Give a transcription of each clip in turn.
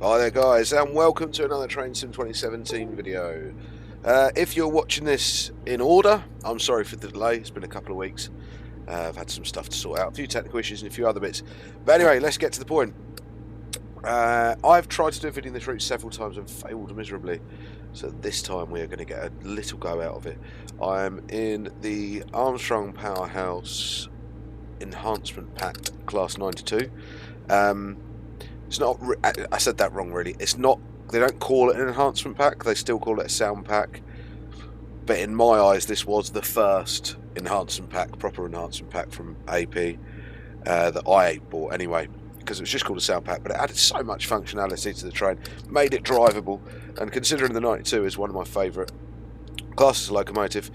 Hi there guys, and welcome to another Train Sim 2017 video. If you're watching this in order, I'm sorry for the delay, it's been a couple of weeks. I've had some stuff to sort out, a few technical issues and a few other bits. But anyway, let's get to the point. I've tried to do a video in this route several times and failed miserably. So this time we are going to get a little go out of it. I'm in the Armstrong Powerhouse Enhancement Pack Class 92. It's not. I said that wrong. Really, it's not. They don't call it an enhancement pack. They still call it a sound pack. But in my eyes, this was the first enhancement pack, proper enhancement pack from AP that I bought anyway, because it was just called a sound pack. But it added so much functionality to the train, made it drivable, and considering the 92 is one of my favourite classes of locomotive,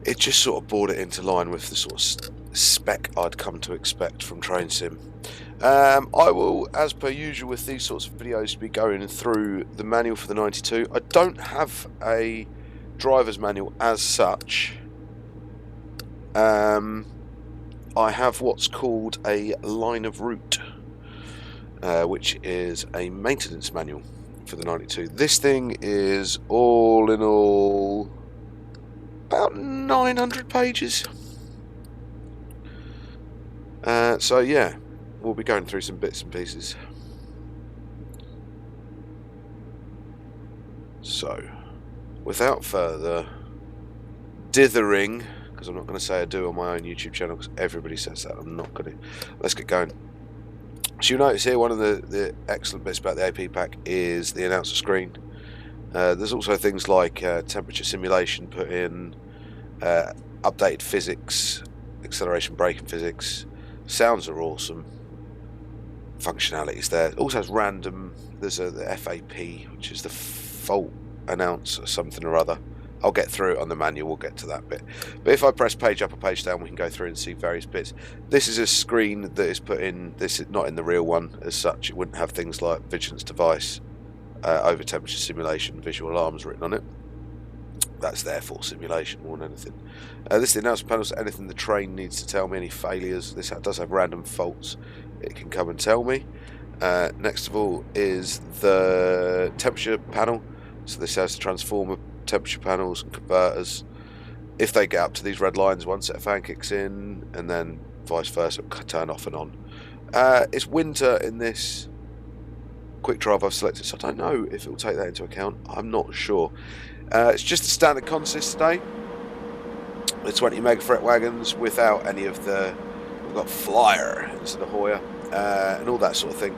it just sort of brought it into line with the sort of spec I'd come to expect from Train Sim. I will, as per usual with these sorts of videos, be going through the manual for the 92. I don't have a driver's manual as such. I have what's called a line of route, which is a maintenance manual for the 92. This thing is all in all about 900 pages. So yeah, we'll be going through some bits and pieces. So, without further dithering, because I'm not going to say I do on my own YouTube channel, because everybody says that, I'm not going to. Let's get going. So you'll notice here one of the excellent bits about the AP pack is the announcer screen. There's also things like temperature simulation put in, updated physics, acceleration braking physics. Sounds are awesome. Functionalities there. It also has random. There's the FAP, which is the fault announce or something or other. I'll get through it on the manual. We'll get to that bit. But if I press page up or page down, we can go through and see various bits. This is a screen that is put in. This is not in the real one as such. It wouldn't have things like vigilance device, over temperature simulation, visual alarms written on it. That's there for simulation more than anything. This is the announcement panel, so anything the train needs to tell me, any failures. This does have random faults. It can come and tell me. Next of all is the temperature panel. So this has the transformer temperature panels and converters. If they get up to these red lines, one set of fan kicks in, and then vice versa, it'll turn off and on. It's winter in this quick drive I've selected, so I don't know if it will take that into account. I'm not sure. It's just a standard consist today. The 20 mega fret wagons without any of the. We've got Flyer instead of Hoyer and all that sort of thing.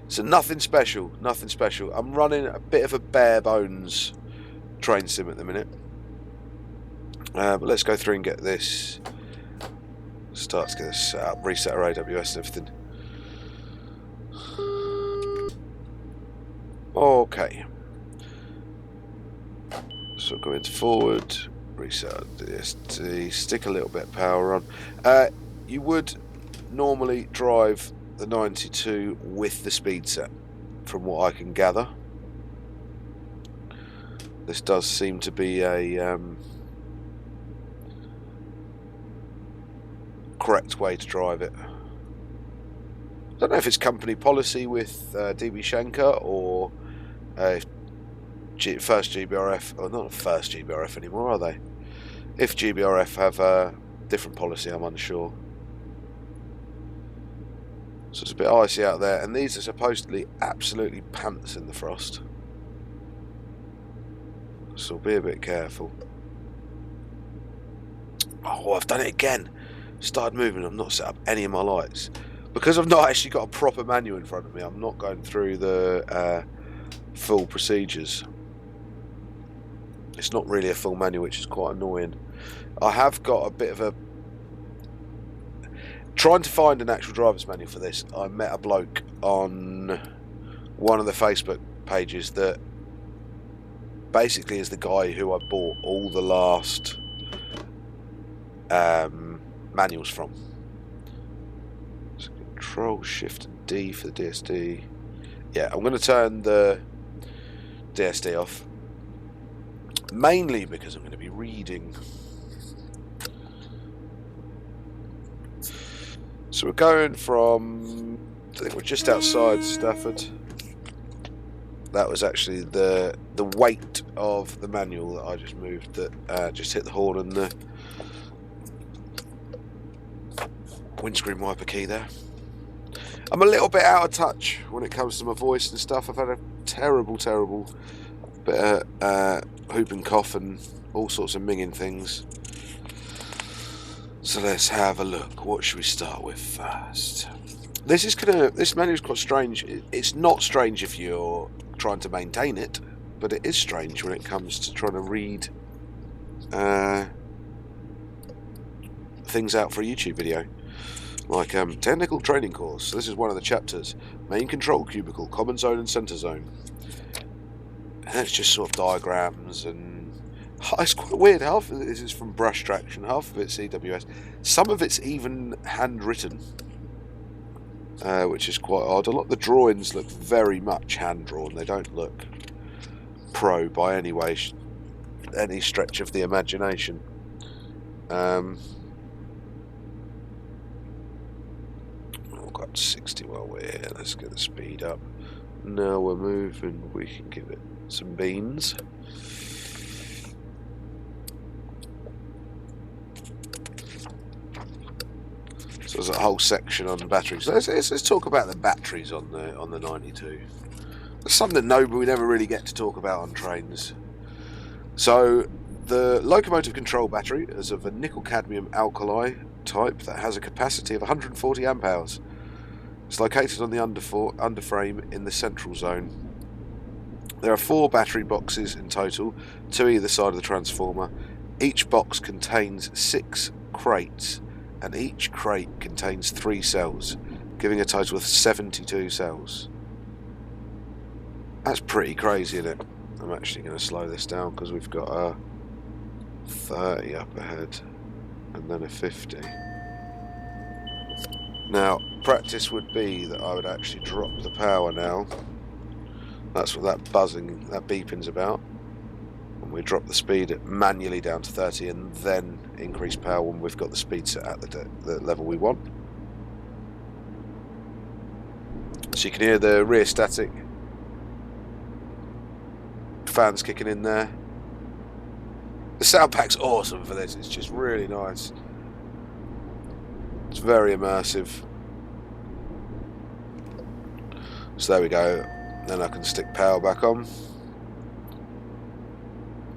So nothing special, nothing special. I'm running a bit of a bare bones train sim at the minute. But let's go through and get this. Start to get this set up, reset our AWS and everything. Okay. So go into forward, reset DSD, stick a little bit of power on. You would normally drive the 92 with the speed set, from what I can gather. This does seem to be a correct way to drive it. I don't know if it's company policy with DB Schenker or first GBRF, or not first GBRF anymore, are they? If GBRF have a different policy, I'm unsure. So it's a bit icy out there, and these are supposedly absolutely pants in the frost. So be a bit careful. Oh, I've done it again. Started moving, I've not set up any of my lights. Because I've not actually got a proper manual in front of me, I'm not going through the full procedures. It's not really a full manual, which is quite annoying. I have got a bit of a... Trying to find an actual driver's manual for this, I met a bloke on one of the Facebook pages that basically is the guy who I bought all the last manuals from. So Control Shift and D for the DSD. Yeah, I'm going to turn the DSD off. Mainly because I'm going to be reading. So we're going from, I think we're just outside Stafford. That was actually the weight of the manual that I just moved that just hit the horn and the windscreen wiper key there. I'm a little bit out of touch when it comes to my voice and stuff. I've had a terrible bit of whoop and cough and all sorts of minging things. So let's have a look. What should we start with first? This manual's quite strange. It's not strange if you're trying to maintain it, but it is strange when it comes to trying to read things out for a YouTube video. Like technical training course. This is one of the chapters. Main control cubicle, common zone and center zone. And it's just sort of diagrams and it's quite weird. Half of this is from brush traction, half of it's CWS. Some of it's even handwritten, which is quite odd. A lot of the drawings look very much hand drawn. They don't look pro by any stretch of the imagination. Got 60 while we're here. Let's get the speed up. Now we're moving. We can give it some beans. So there's a whole section on batteries. Let's talk about the batteries on the 92. It's something that we never really get to talk about on trains. So the locomotive control battery is of a nickel cadmium alkali type that has a capacity of 140 amp hours. It's located on the underframe in the central zone. There are 4 battery boxes in total, 2 either side of the transformer. Each box contains 6 crates, and each crate contains 3 cells, giving a total of 72 cells. That's pretty crazy, isn't it? I'm actually going to slow this down because we've got a 30 up ahead and then a 50. Now, practice would be that I would actually drop the power now. That's what that buzzing, that beeping's about. And we drop the speed manually down to 30 and then increase power when we've got the speed set at the level we want. So you can hear the rear static fans kicking in there. The sound pack's awesome for this. It's just really nice. It's very immersive. So there we go. Then I can stick power back on.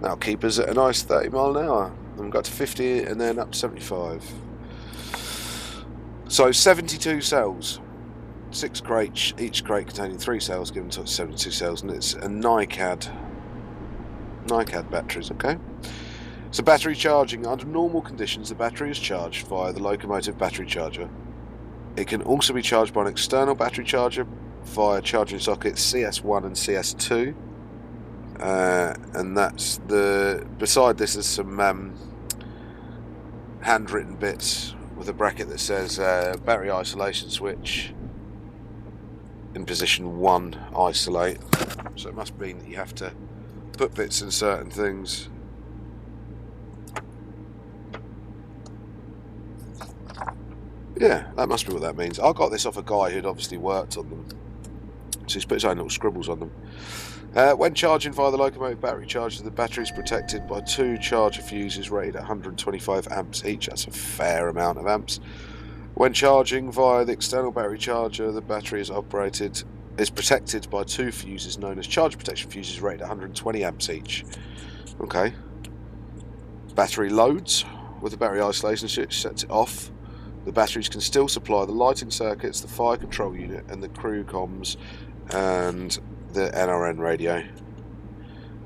That'll keep us at a nice 30 mile an hour. And we've got to 50 and then up to 75. So 72 cells. 6 crates, each crate containing 3 cells, giving to 72 cells, and it's a NiCad batteries, okay? So battery charging. Under normal conditions, the battery is charged via the locomotive battery charger. It can also be charged by an external battery charger via charging sockets CS1 and CS2. And that's beside this is some handwritten bits with a bracket that says battery isolation switch in position 1 isolate. So it must mean that you have to put bits in certain things. Yeah, that must be what that means. I got this off a guy who'd obviously worked on them. So he's put his own little scribbles on them. When charging via the locomotive battery charger, the battery is protected by 2 charger fuses rated at 125 amps each. That's a fair amount of amps. When charging via the external battery charger, the battery is protected by 2 fuses known as charge protection fuses rated at 120 amps each. Okay. Battery loads. With the battery isolation switch sets it off. The batteries can still supply the lighting circuits, the fire control unit, and the crew comms, and the NRN radio.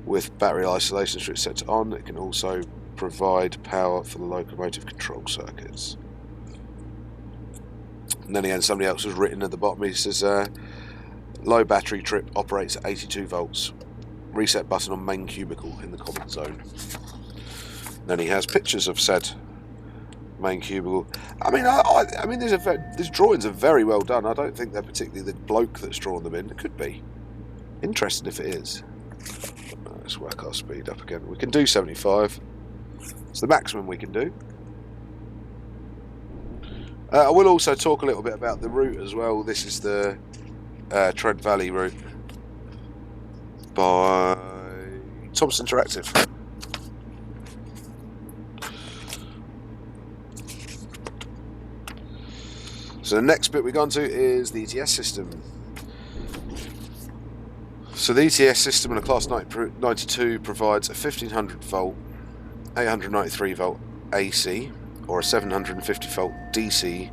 With battery isolation switch set on, it can also provide power for the locomotive control circuits. And then again, somebody else has written at the bottom, he says, low battery trip operates at 82 volts. Reset button on main cubicle in the common zone. Then he has pictures of said main cubicle. I mean, these drawings are very well done. I don't think they're particularly the bloke that's drawn them in. It could be. Interesting if it is. Let's work our speed up again. We can do 75. It's the maximum we can do. I will also talk a little bit about the route as well. This is the Trent Valley route. by Thomson Interactive. So the next bit we go on to is the ETS system. So the ETS system in a Class 92 provides a 1500 volt, 893 volt AC or a 750 volt DC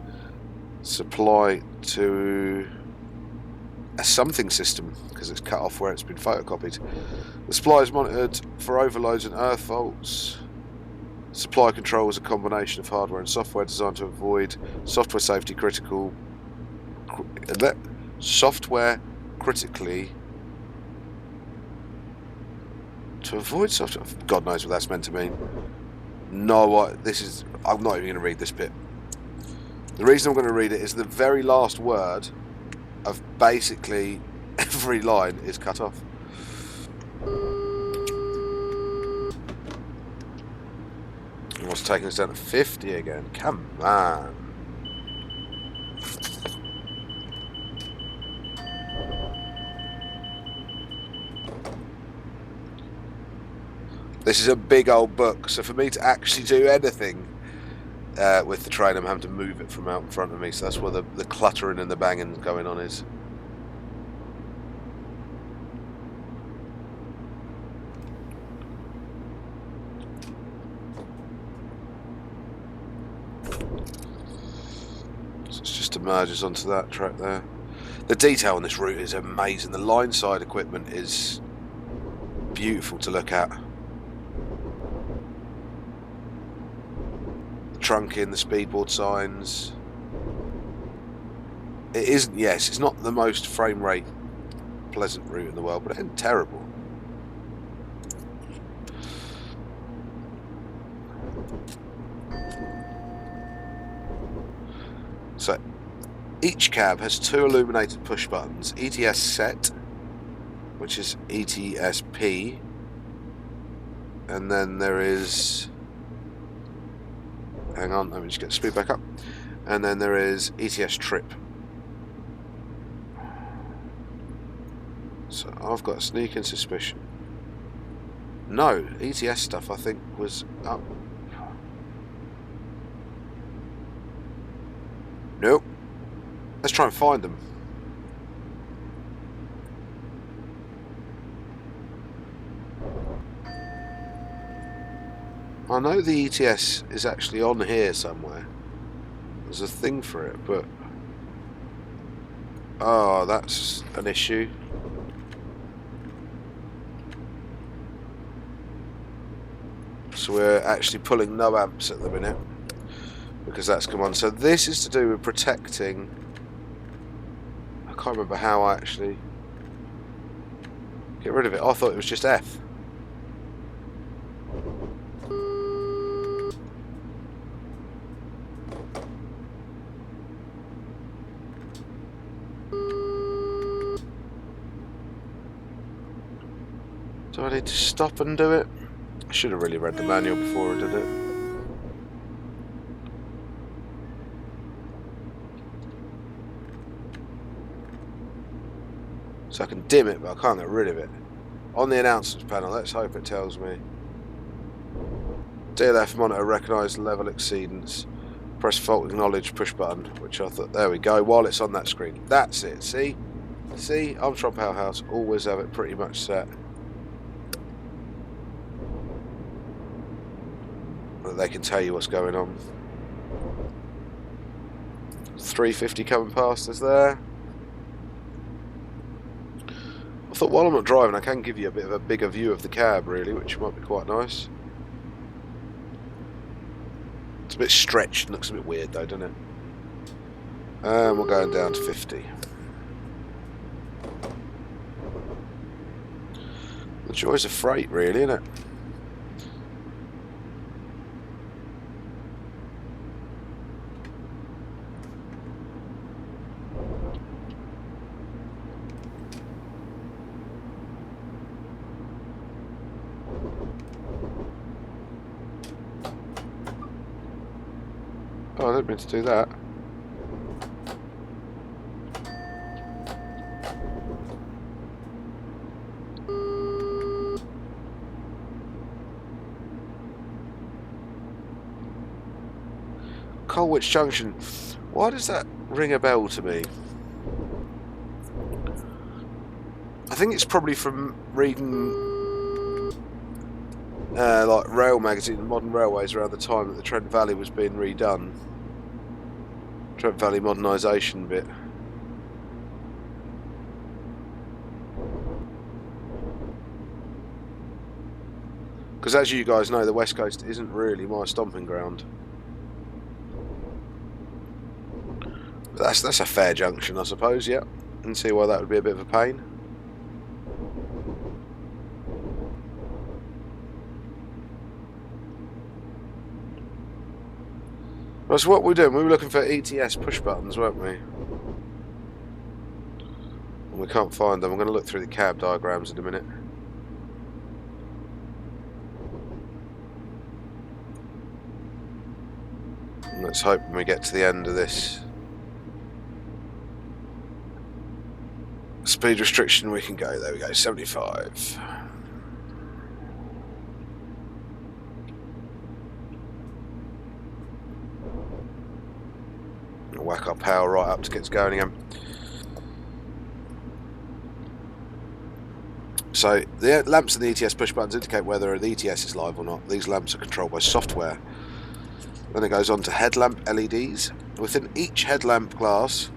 supply to a something system, because it's cut off where it's been photocopied. The supply is monitored for overloads and earth faults. Supply control is a combination of hardware and software designed to avoid software critically to avoid software. God knows what that's meant to mean. No, what this is. I'm not even going to read this bit. The reason I'm going to read it is the very last word of basically every line is cut off. What's taking us down to 50 again? Come on. This is a big old book, so for me to actually do anything with the train, I'm having to move it from out in front of me, so that's where the cluttering and the banging going on is. So it's just emerges onto that track there. The detail on this route is amazing. The line side equipment is beautiful to look at. Trunking, the speedboard signs. It isn't, yes, it's not the most frame rate pleasant route in the world, but it isn't terrible. So each cab has two illuminated push buttons: ETS set, which is ETSP, and then there is, hang on, let me just get the speed back up. And then there is ETS trip. So I've got a sneaking suspicion. No, ETS stuff I think was up. Nope. Let's try and find them. I know the ETS is actually on here somewhere. There's a thing for it, but... oh, that's an issue. So we're actually pulling no amps at the minute, because that's come on. So this is to do with protecting... I can't remember how I actually... get rid of it. I thought it was just F. Do I need to stop and do it? I should have really read the manual before I did it. So I can dim it, but I can't get rid of it. On the announcements panel, let's hope it tells me. DLF monitor recognise level exceedance. Press fault acknowledge push button, which I thought, there we go, while it's on that screen. That's it, see? See, I'm from Powerhouse, always have it pretty much set. That they can tell you what's going on. 350 coming past us there. I thought while I'm not driving I can give you a bit of a bigger view of the cab really, which might be quite nice. It's a bit stretched and looks a bit weird though, doesn't it? And we're going down to 50. The joys of freight really, isn't it? Oh, I didn't mean to do that. Colwich Junction. Why does that ring a bell to me? I think it's probably from reading like Rail magazine and Modern Railways around the time that the Trent Valley was being redone. Trent Valley modernisation bit. Because as you guys know, the West Coast isn't really my stomping ground. But that's a fair junction, I suppose, yeah. And see why that would be a bit of a pain. Well, so what we're doing, we were looking for ETS push buttons, weren't we? And we can't find them. I'm going to look through the cab diagrams in a minute. And let's hope when we get to the end of this speed restriction we can go. There we go, 75. Whack our power right up to get us going again. So the lamps and the ETS push buttons indicate whether the ETS is live or not. These lamps are controlled by software. Then it goes on to headlamp LEDs. Within each headlamp glass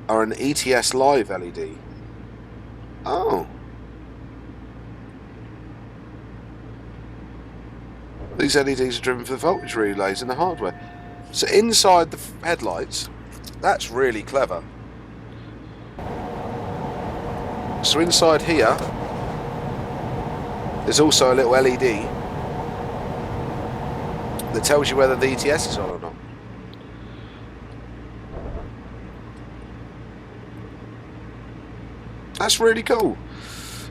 are an ETS live LED. Oh. These LEDs are driven for the voltage relays and the hardware. So inside the headlights, that's really clever. So inside here, there's also a little LED that tells you whether the ETS is on or not. That's really cool.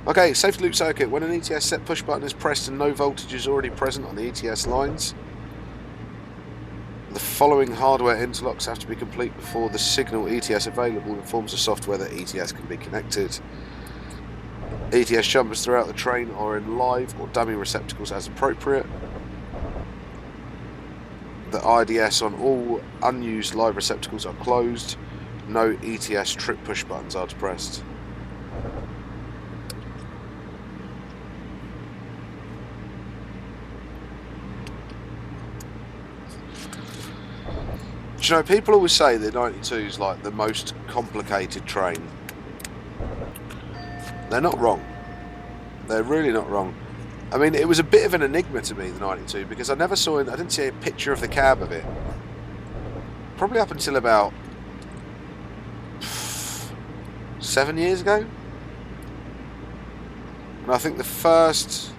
Okay, safety loop circuit. When an ETS set push button is pressed and no voltage is already present on the ETS lines, the following hardware interlocks have to be complete before the signal ETS available informs the software that ETS can be connected. ETS jumpers throughout the train are in live or dummy receptacles as appropriate. The IDS on all unused live receptacles are closed. No ETS trip push buttons are pressed. Do you know, people always say the 92 is like the most complicated train. They're not wrong. They're really not wrong. I mean, it was a bit of an enigma to me, the 92, because I didn't see a picture of the cab of it. Probably up until about 7 years ago. And I think the first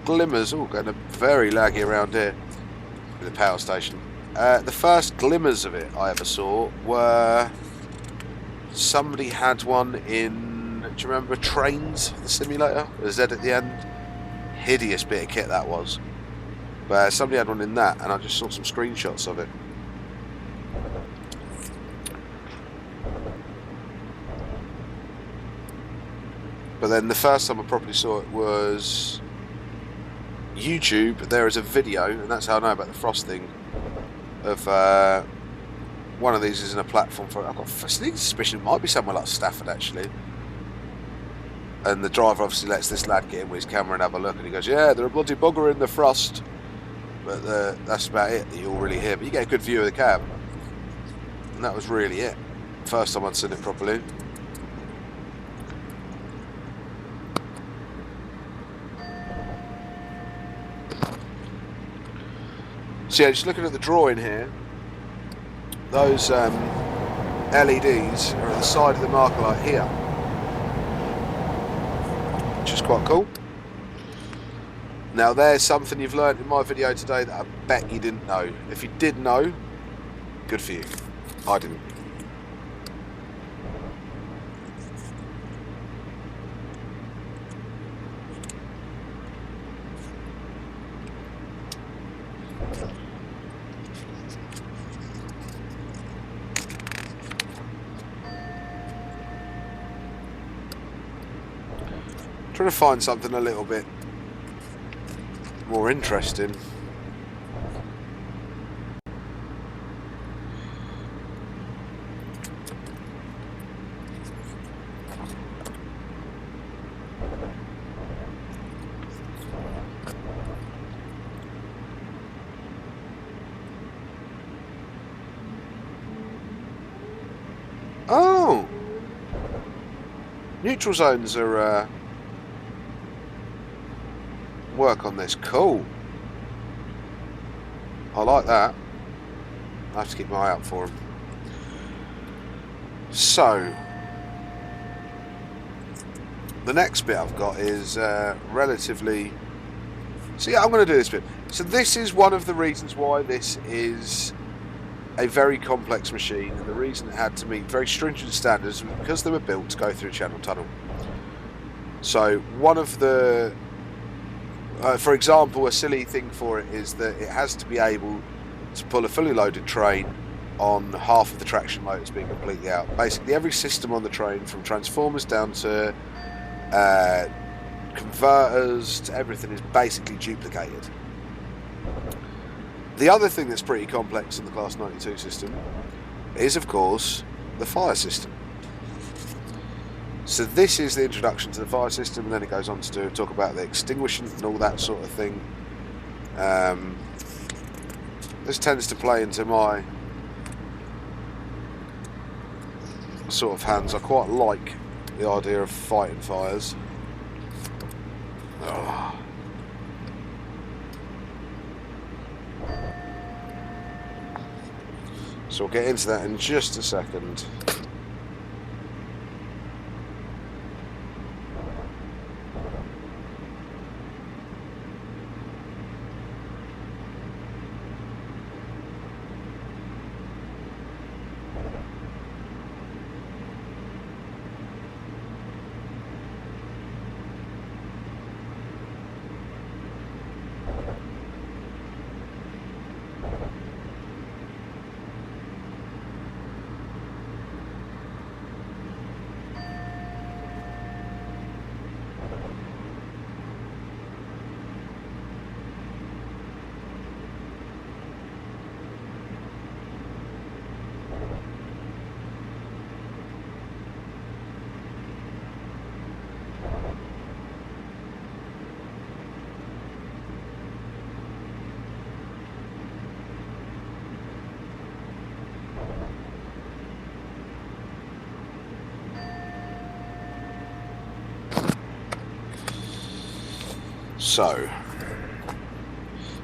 glimmers, getting very laggy around here with the power station. The first glimmers of it I ever saw were somebody had one in, do you remember Trains, the simulator? A Z at the end. Hideous bit of kit that was. But somebody had one in that, and I just saw some screenshots of it. But then the first time I properly saw it was YouTube. There is a video, and that's how I know about the frost thing, of one of these is in a platform for, I've got a sneaky suspicion it might be somewhere like Stafford actually, and the driver obviously lets this lad get in with his camera and have a look, and he goes, yeah, they're a bloody bugger in the frost, but that's about it that you'll really hear, but you get a good view of the cab, and that was really it. First time I'd seen it properly. So yeah, just looking at the drawing here, those LEDs are at the side of the marker light here, which is quite cool. Now there's something you've learned in my video today that I bet you didn't know. If you did know, good for you. I didn't. Trying to find something a little bit more interesting. Oh! Neutral zones are work on this. Cool. I like that. I have to keep my eye out for them. So, the next bit I've got is relatively... So yeah, I'm going to do this bit. So this is one of the reasons why this is a very complex machine, and the reason it had to meet very stringent standards was because they were built to go through channel tunnel. So one of the... for example, a silly thing for it is that it has to be able to pull a fully loaded train on half of the traction motors being completely out. Basically every system on the train, from transformers down to converters to everything, is basically duplicated. The other thing that's pretty complex in the Class 92 system is, of course, the fire system. So this is the introduction to the fire system, and then it goes on to talk about the extinguishment and all that sort of thing. This tends to play into my sort of hands. I quite like the idea of fighting fires. Oh. So we'll get into that in just a second.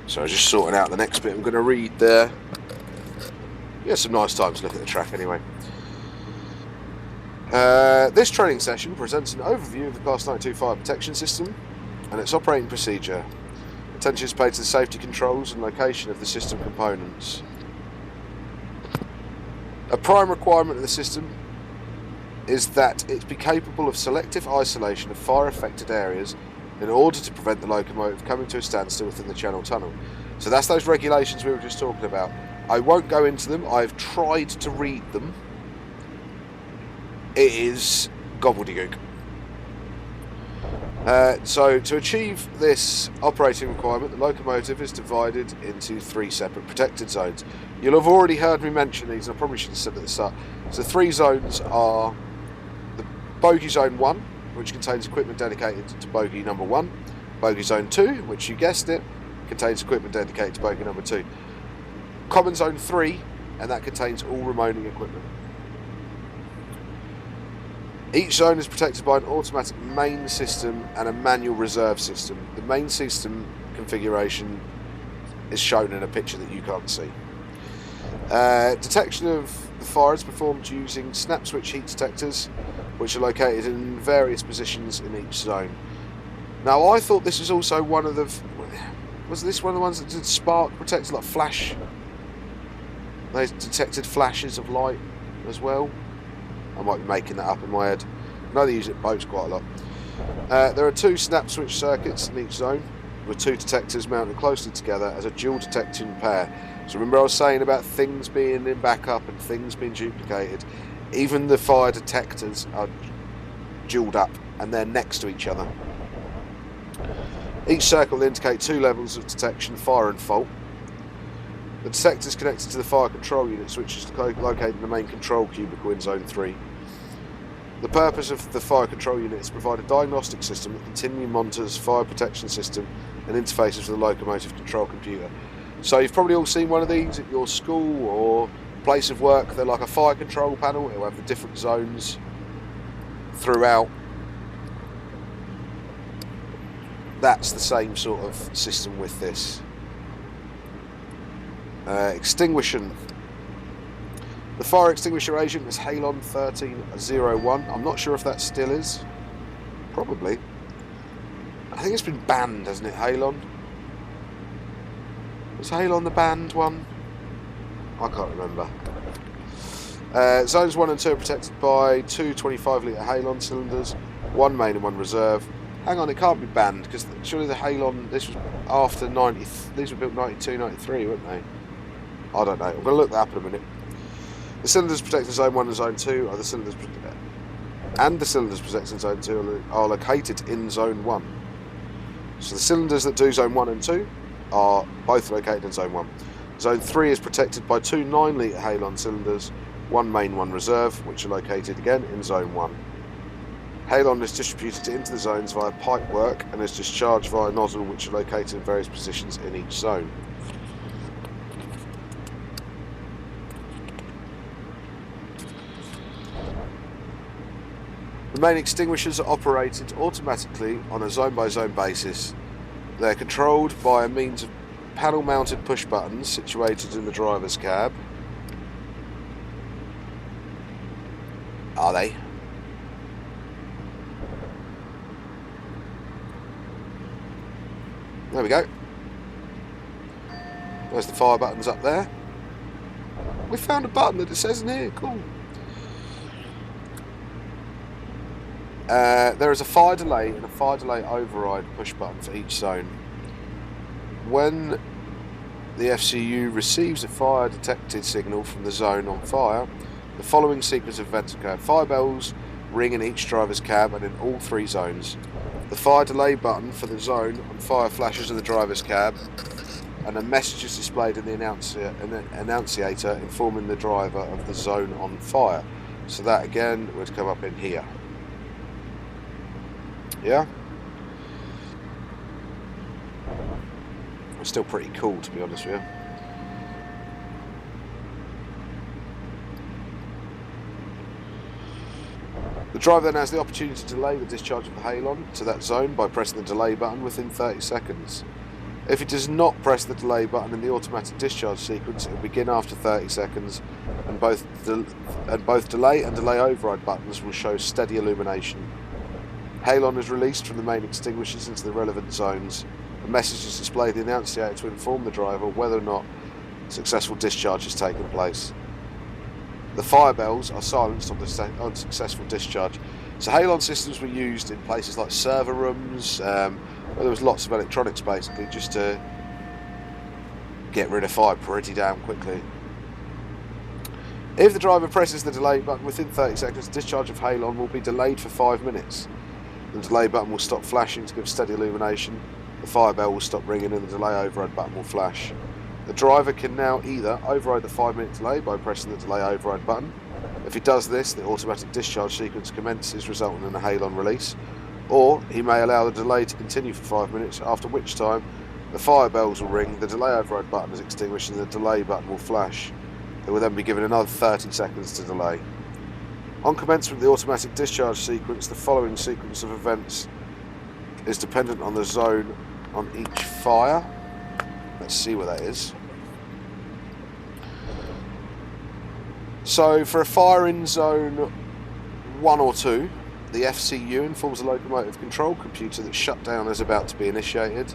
So I'm just sorting out the next bit. I'm going to read there. Yeah, some nice times to look at the track anyway. This training session presents an overview of the Class 92 fire protection system and its operating procedure. Attention is paid to the safety controls and location of the system components. A prime requirement of the system is that it be capable of selective isolation of fire-affected areas in order to prevent the locomotive coming to a standstill within the channel tunnel. So that's those regulations we were just talking about. I won't go into them. I've tried to read them. It is gobbledygook. So to achieve this operating requirement, the locomotive is divided into 3 separate protected zones. You'll have already heard me mention these, and I probably should have said at the start. So 3 zones are the Bogey Zone 1, which contains equipment dedicated to Bogey number 1. Bogey Zone 2, which you guessed it, contains equipment dedicated to Bogey number 2. Common Zone 3, and that contains all remaining equipment. Each zone is protected by an automatic main system and a manual reserve system. The main system configuration is shown in a picture that you can't see. Detection of the fire is performed using snap switch heat detectors, which are located in various positions in each zone. Now, I thought this was also one of the... Was this one of the ones that did spark protected, like flash? They detected flashes of light as well. I might be making that up in my head. I know they use it in boats quite a lot. There are 2 snap switch circuits in each zone, with 2 detectors mounted closely together as a dual detection pair. So remember I was saying about things being in backup and things being duplicated. Even the fire detectors are dualed up and they're next to each other. Each circle will indicate 2 levels of detection, fire and fault. The detector is connected to the fire control units, which is located in the main control cubicle in Zone 3. The purpose of the fire control unit is to provide a diagnostic system that continually monitors fire protection system and interfaces with the locomotive control computer. So you've probably all seen one of these at your school or place of work. They're like a fire control panel. It'll have the different zones throughout. That's the same sort of system with this. Extinguishing. The fire extinguisher agent is Halon 1301. I'm not sure if that still is. Probably. I think it's been banned, hasn't it, Halon? Was Halon the banned one? I can't remember. Zones 1 and 2 are protected by two 25-litre Halon cylinders, one main and one reserve. Hang on, it can't be banned, because surely the Halon, this was after 90, these were built 92, 93, weren't they? I don't know, I'm going to look that up in a minute. The cylinders protected in Zone 1 and Zone 2 are the cylinders protected in Zone 2 are located in Zone 1. So the cylinders that do Zone 1 and 2 are both located in Zone 1. Zone 3 is protected by two 9-litre Halon cylinders, one main, one reserve, which are located again in Zone 1. Halon is distributed into the zones via pipework and is discharged via nozzle, which are located in various positions in each zone. The main extinguishers are operated automatically on a zone-by-zone basis. They are controlled by a means of panel-mounted push buttons situated in the driver's cab. Are they? There we go. There's the fire buttons up there. We found a button that it says in here. Cool. There is a fire delay and a fire delay override push button for each zone. When the FCU receives a fire detected signal from the zone on fire, the following sequence of events occur. Fire bells ring in each driver's cab and in all three zones. The fire delay button for the zone on fire flashes in the driver's cab, and a message is displayed in the annunciator informing the driver of the zone on fire. So that again would come up in here. Yeah? It's still pretty cool, to be honest with you. The driver then has the opportunity to delay the discharge of the Halon to that zone by pressing the delay button within 30 seconds. If it does not press the delay button in the automatic discharge sequence, it will begin after 30 seconds, and both delay and delay override buttons will show steady illumination. Halon is released from the main extinguishers into the relevant zones. A message is displayed in the annunciator to inform the driver whether or not successful discharge has taken place. The fire bells are silenced on successful discharge. So Halon systems were used in places like server rooms, where there was lots of electronics basically, just to get rid of fire pretty damn quickly. If the driver presses the delay button within 30 seconds, discharge of Halon will be delayed for 5 minutes. The delay button will stop flashing to give steady illumination. The fire bell will stop ringing and the delay override button will flash. The driver can now either override the 5-minute delay by pressing the delay override button. If he does this, the automatic discharge sequence commences, resulting in a Halon release, or he may allow the delay to continue for 5 minutes, after which time the fire bells will ring, the delay override button is extinguished and the delay button will flash. It will then be given another 30 seconds to delay. On commencement of the automatic discharge sequence, the following sequence of events is dependent on the zone on each fire. Let's see where that is. So for a fire in zone 1 or 2, the FCU informs the locomotive control computer that shutdown is about to be initiated.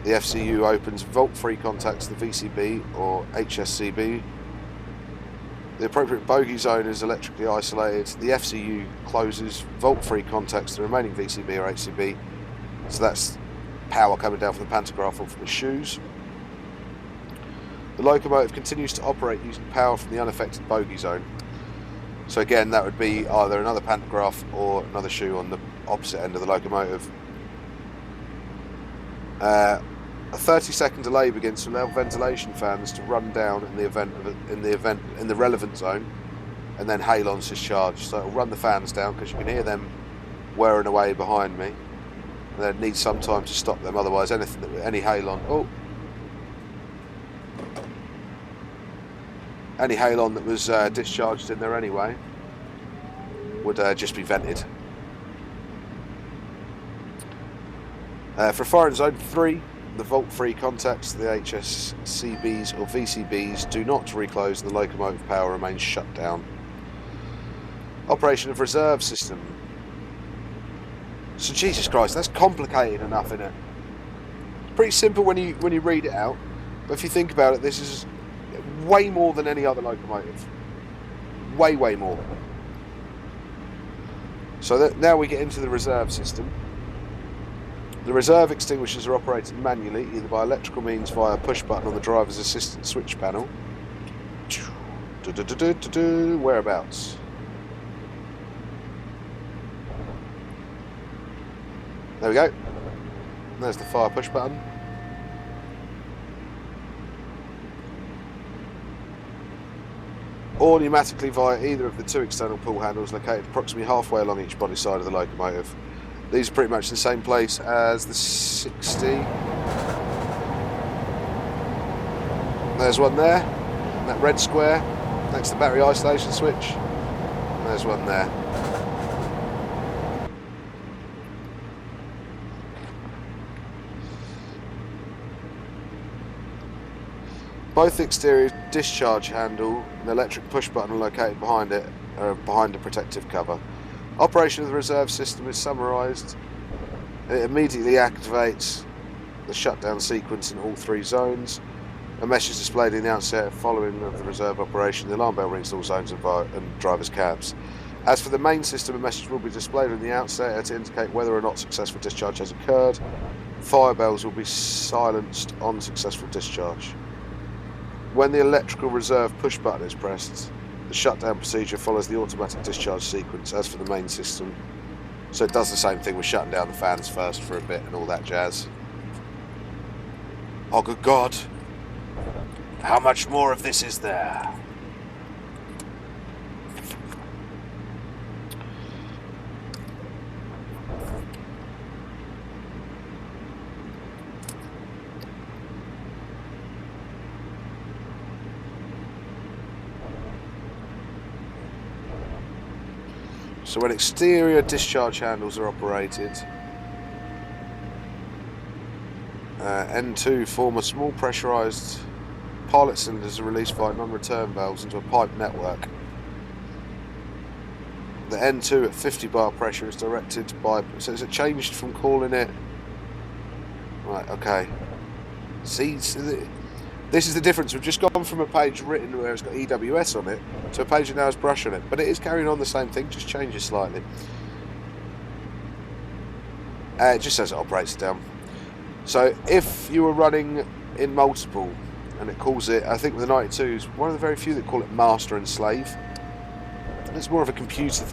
The FCU opens vault-free contacts to the VCB or HSCB. The appropriate bogie zone is electrically isolated. The FCU closes vault-free contacts to the remaining VCB or HCB. So that's power coming down from the pantograph or from the shoes. The locomotive continues to operate using power from the unaffected bogie zone. So again, that would be either another pantograph or another shoe on the opposite end of the locomotive. A 30-second delay begins to allow ventilation fans to run down in the relevant zone, and then Halon's discharged. So it'll run the fans down because you can hear them whirring away behind me. And then it needs some time to stop them, otherwise any Halon. Any halon that was discharged in there anyway would just be vented. For fire in zone 3, the vault-free contacts, the HSCBs or VCBs do not reclose and the locomotive power remains shut down. Operation of reserve system. So Jesus Christ, that's complicated enough, isn't it? It's pretty simple when you read it out, but if you think about it, this is way more than any other locomotive. Way more. So now we get into the reserve system. The reserve extinguishers are operated manually, either by electrical means via a push button on the driver's assistant switch panel. Whereabouts? There we go. There's the fire push button. Or pneumatically via either of the two external pull handles located approximately halfway along each body side of the locomotive. These are pretty much the same place as the 60. There's one there, that red square next to the battery isolation switch. There's one there. Both the exterior discharge handle and the electric push button are located behind it, behind a protective cover. Operation of the reserve system is summarised. It immediately activates the shutdown sequence in all 3 zones. A message displayed in the outset following of the reserve operation. The alarm bell rings in all zones and drivers' cabs. As for the main system, a message will be displayed in the outset to indicate whether or not successful discharge has occurred. Fire bells will be silenced on successful discharge. When the electrical reserve push button is pressed, the shutdown procedure follows the automatic discharge sequence as for the main system. So it does the same thing with shutting down the fans first for a bit and all that jazz. Oh good God! How much more of this is there? So when exterior discharge handles are operated, N2 form a small pressurised pilot cylinders are released via non-return valves into a pipe network. The N2 at 50 bar pressure is directed by, so is it changed from calling it, right, okay. See, this is the difference. We've just gone from a page written where it's got EWS on it to a page that now has brush on it, but it is carrying on the same thing, just changes slightly. It just says it operates down. So if you were running in multiple, and it calls it, I think with the 92s, one of the very few that call it master and slave. And it's more of a computer.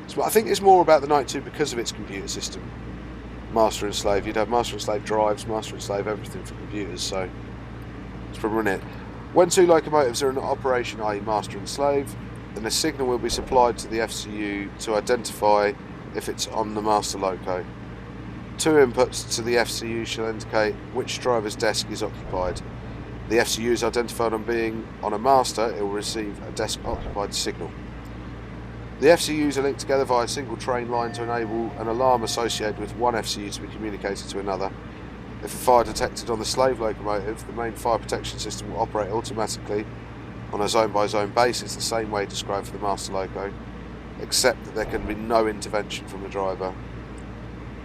So I think it's more about the 92 because of its computer system. Master and slave. You'd have master and slave drives, master and slave everything for computers. So it's from running it. When 2 locomotives are in operation, i.e. master and slave, then a signal will be supplied to the FCU to identify if it's on the master loco. 2 inputs to the FCU shall indicate which driver's desk is occupied. The FCU is identified on being on a master, it will receive a desk occupied signal. The FCUs are linked together via a single train line to enable an alarm associated with one FCU to be communicated to another. If a fire detected on the slave locomotive, the main fire protection system will operate automatically on a zone-by-zone basis, the same way described for the master loco, except that there can be no intervention from the driver.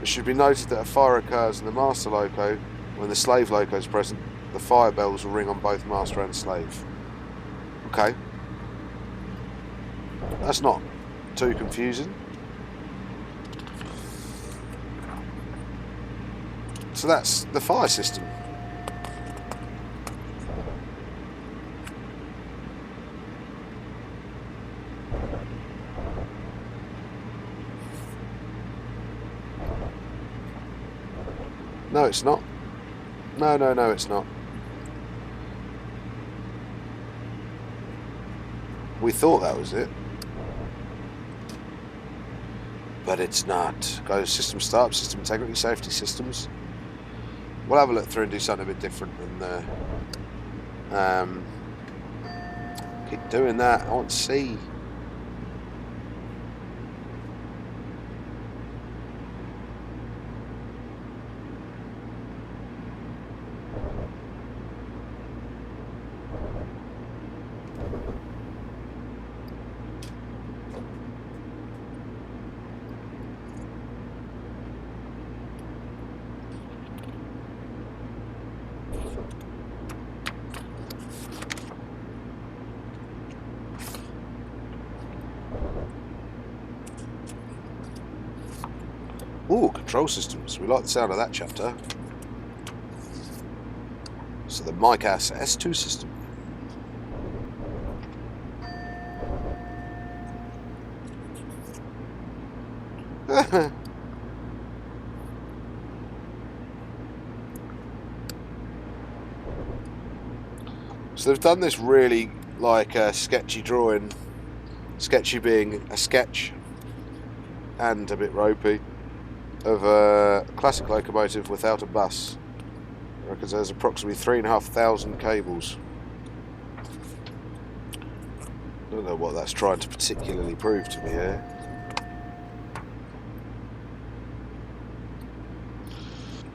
It should be noted that a fire occurs in the master loco when the slave loco is present. The fire bells will ring on both master and slave. Okay. That's not too confusing. So that's the fire system. No, it's not. No, it's not. We thought that was it. But it's not. Go system start, system integrity, safety systems. We'll have a look through and do something a bit different than Keep doing that. I want to see. Ooh, control systems. We like the sound of that chapter. So the MICAS S2 system. So they've done this really like sketchy drawing. Sketchy being a sketch and a bit ropey. Of a classic locomotive without a bus. I reckon there's approximately 3,500 cables. Don't know what that's trying to particularly prove to me here.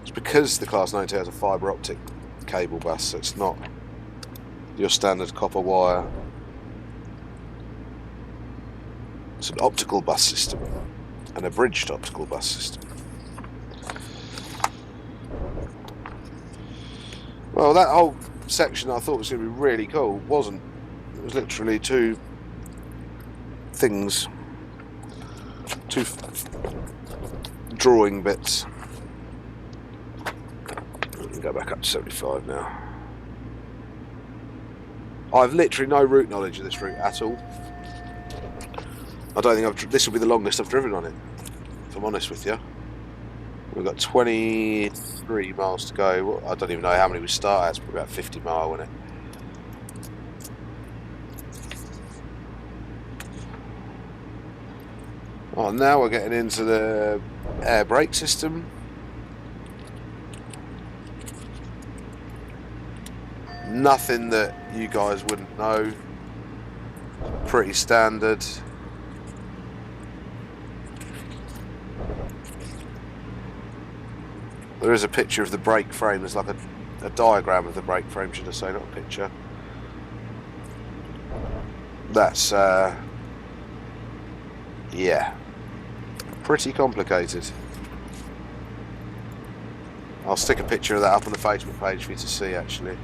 It's because the Class 92 has a fibre optic cable bus, so it's not your standard copper wire. It's an optical bus system, an abridged optical bus system. Well, that whole section I thought was going to be really cool wasn't. It was literally two things, two drawing bits. Let me go back up to 75 now. I've literally no route knowledge of this route at all. I don't think this will be the longest I've driven on it, if I'm honest with you. We've got 23 miles to go. Well, I don't even know how many we start at. It's probably about 50 mile, isn't it? Oh, now we're getting into the air brake system. Nothing that you guys wouldn't know. Pretty standard. There is a picture of the brake frame. There's like a diagram of the brake frame, should I say, not a picture. That's, yeah, pretty complicated. I'll stick a picture of that up on the Facebook page for you to see, actually.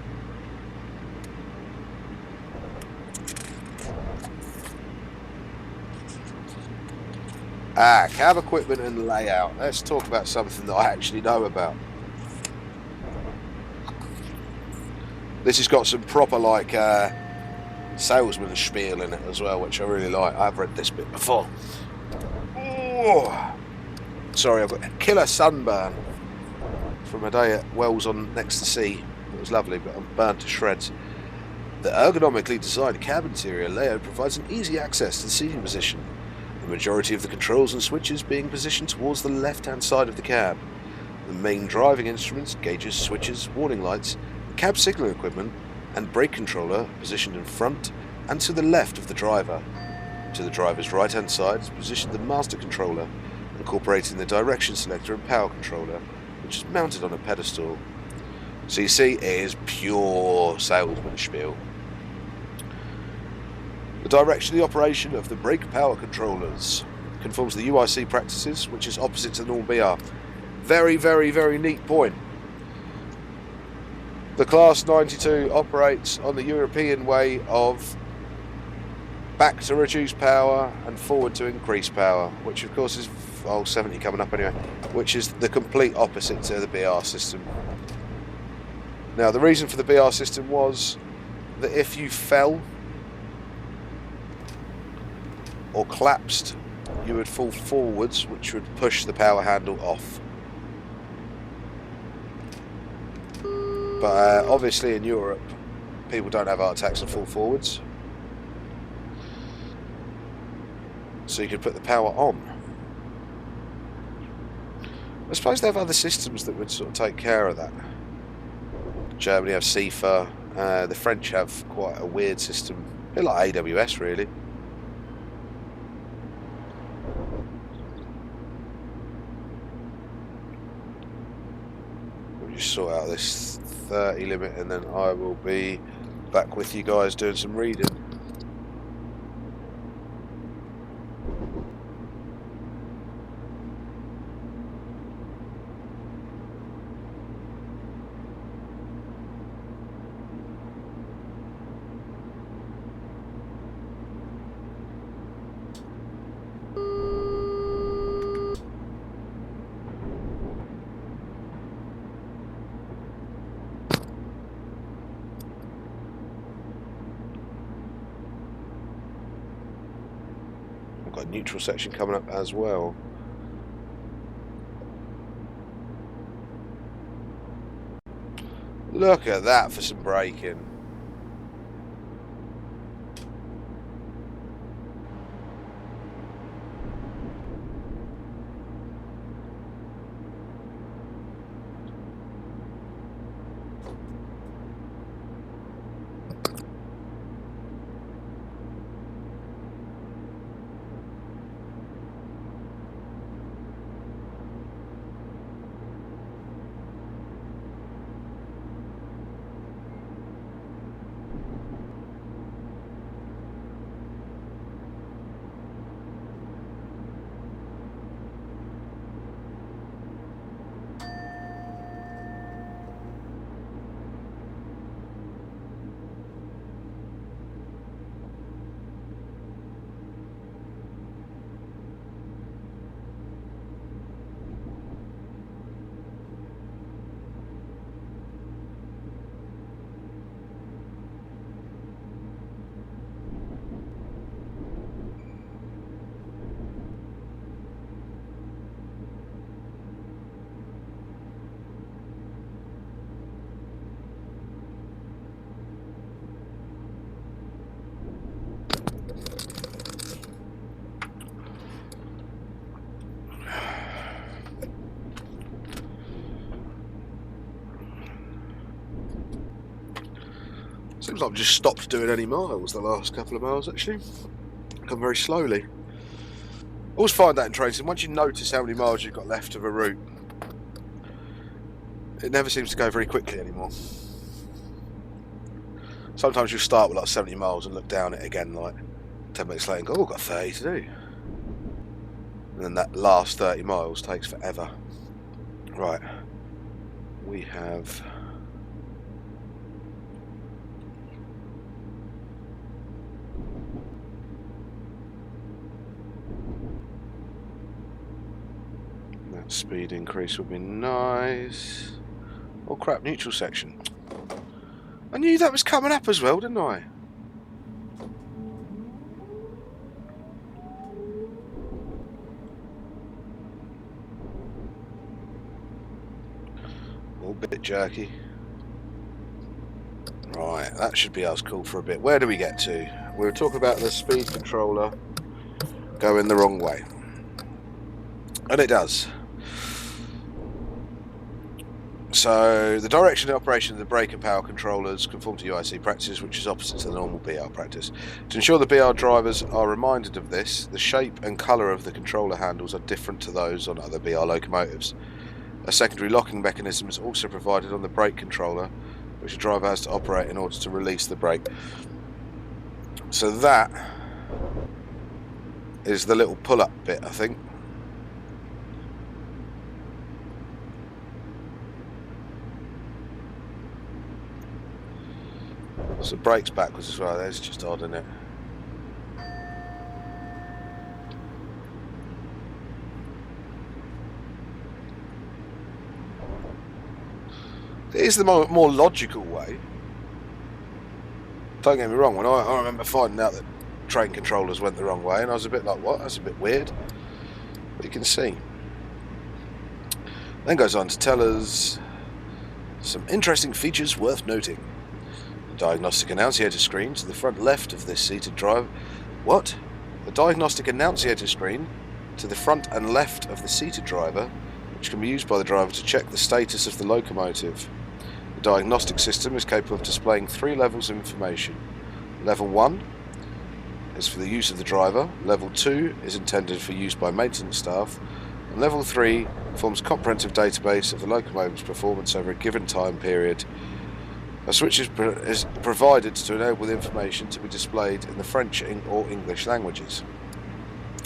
Cab equipment and layout. Let's talk about something that I actually know about. This has got some proper like salesman spiel in it as well, which I really like. I've read this bit before. Oh, sorry, I've got a killer sunburn from a day at Wells on Next to Sea. It was lovely, but I'm burnt to shreds. The ergonomically designed cab interior layout provides an easy access to the seating position. The majority of the controls and switches being positioned towards the left-hand side of the cab. The main driving instruments, gauges, switches, warning lights, cab signalling equipment, and brake controller positioned in front and to the left of the driver. To the driver's right-hand side is positioned the master controller, incorporating the direction selector and power controller, which is mounted on a pedestal. So you see, it is pure salesman spiel. The direction of the operation of the brake power controllers conforms to the UIC practices, which is opposite to the normal BR. Very, very, very neat point. The Class 92 operates on the European way of back to reduce power and forward to increase power, which of course is 70 coming up anyway, which is the complete opposite to the BR system. Now, the reason for the BR system was that if you fell or collapsed, you would fall forwards, which would push the power handle off. But obviously in Europe, people don't have heart attacks and fall forwards. So you could put the power on. I suppose they have other systems that would sort of take care of that. Germany have CIFA, the French have quite a weird system. A bit like AWS, really. We'll just sort out this 30 limit and then I will be back with you guys doing some reading. Got a neutral section coming up as well. Look at that for some braking. Seems like I've just stopped doing any miles the last couple of miles, actually. Come very slowly. Always find that in tracing. Once you notice how many miles you've got left of a route, it never seems to go very quickly anymore. Sometimes you'll start with like 70 miles and look down it again like 10 minutes later and go, oh, I've got 30 to do. And then that last 30 miles takes forever. Right. We have... that speed increase would be nice. Oh crap, neutral section. I knew that was coming up as well, didn't I? All a bit jerky. Right, that should be us cool for a bit. Where do we get to? We were talking about the speed controller going the wrong way. And it does. So, the direction and operation of the brake and power controllers conform to UIC practice, which is opposite to the normal BR practice. To ensure the BR drivers are reminded of this, the shape and colour of the controller handles are different to those on other BR locomotives. A secondary locking mechanism is also provided on the brake controller, which the driver has to operate in order to release the brake. So that is the little pull-up bit, I think. So the brake's backwards as well, that's just odd, isn't it? It is the more logical way. Don't get me wrong, when I remember finding out that train controllers went the wrong way and I was a bit like, what? That's a bit weird. But you can see. Then goes on to tell us some interesting features worth noting. The diagnostic annunciator screen to the front left of this seated driver. What? The diagnostic annunciator screen to the front and left of the seated driver, which can be used by the driver to check the status of the locomotive. The diagnostic system is capable of displaying 3 levels of information. Level 1, is for the use of the driver, level 2 is intended for use by maintenance staff, and level 3 forms a comprehensive database of the locomotive's performance over a given time period. A switch is provided to enable the information to be displayed in the French or English languages.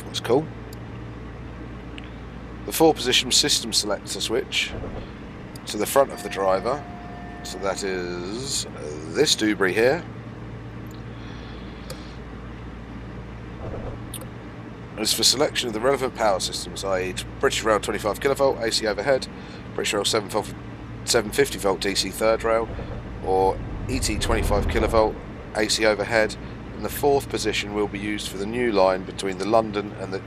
That's cool. The 4-position system selector switch to the front of the driver, so that is this doobry here, is for selection of the relevant power systems, i.e. British Rail 25 kV AC overhead, British Rail 750 volt DC third rail, or ET 25 kV AC overhead. And the 4th position will be used for the new line between the London and it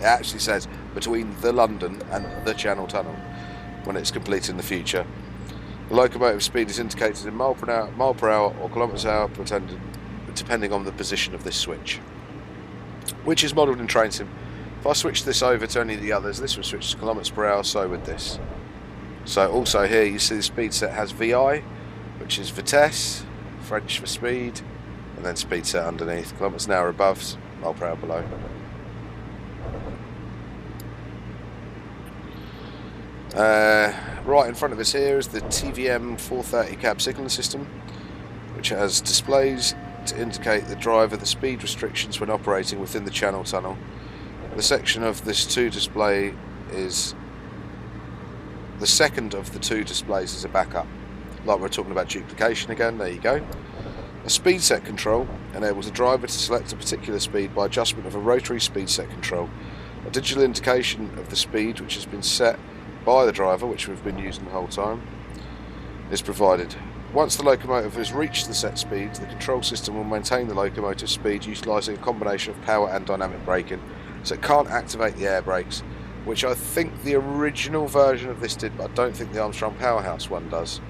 actually says between the London and the Channel Tunnel when it's complete in the future. The locomotive speed is indicated in mile per hour or kilometres per hour, depending on the position of this switch, which is modelled in train sim. If I switch this over to any of the others, this will switch to kilometres per hour, so with this. So also here you see the speed set has VI, which is vitesse, French for speed, and then speed set underneath, kilometres an hour above, mile per hour below. Right in front of us here is the TVM 430 cab signalling system, which has displays to indicate the driver the speed restrictions when operating within the Channel Tunnel. The section of this 2 display is the second of the 2 displays is a backup. Like we're talking about duplication again, there you go. A speed set control enables the driver to select a particular speed by adjustment of a rotary speed set control. A digital indication of the speed which has been set by the driver, which we've been using the whole time, is provided. Once the locomotive has reached the set speed, the control system will maintain the locomotive speed utilising a combination of power and dynamic braking, so it can't activate the air brakes, which I think the original version of this did, but I don't think the Armstrong Powerhouse one does.